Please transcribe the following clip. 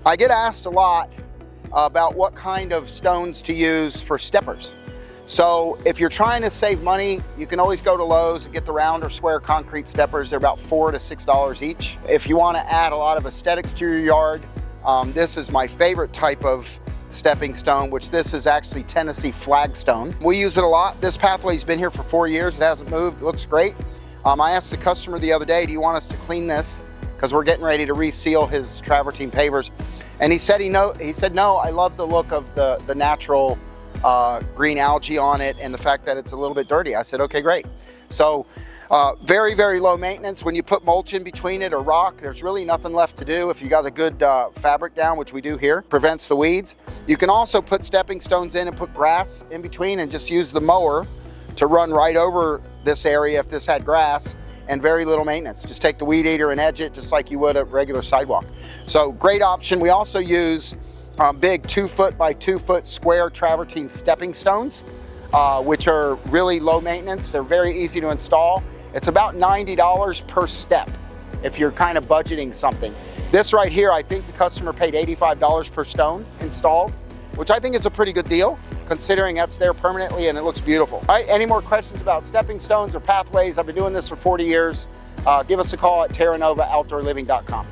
I get asked a lot about what kind of stones to use for steppers. So if you're trying to save money, you can always go to Lowe's and get the round or square concrete steppers. They're about $4 to $6 each. If you want to add a lot of aesthetics to your yard, this is my favorite type of stepping stone, which this is actually Tennessee flagstone. We use it a lot. This pathway's been here for 4 years. It hasn't moved. It looks great. I asked the customer the other day, do you want us to clean this? Because we're getting ready to reseal his travertine pavers. And he said no, I love the look of the natural green algae on it and the fact that it's a little bit dirty. I said, okay, great. So very, very low maintenance. When you put mulch in between it or rock, there's really nothing left to do. If you got a good fabric down, which we do here, prevents the weeds. You can also put stepping stones in and put grass in between and just use the mower to run right over this area if this had grass, and very little maintenance. Just take the weed eater and edge it just like you would a regular sidewalk. So great option. We also use big 2 foot by 2 foot square travertine stepping stones, which are really low maintenance. They're very easy to install. It's about $90 per step if you're kind of budgeting something. This right here, I think the customer paid $85 per stone installed, which I think is a pretty good deal considering that's there permanently and it looks beautiful. All right, any more questions about stepping stones or pathways? I've been doing this for 40 years. Give us a call at terranovaoutdoorliving.com.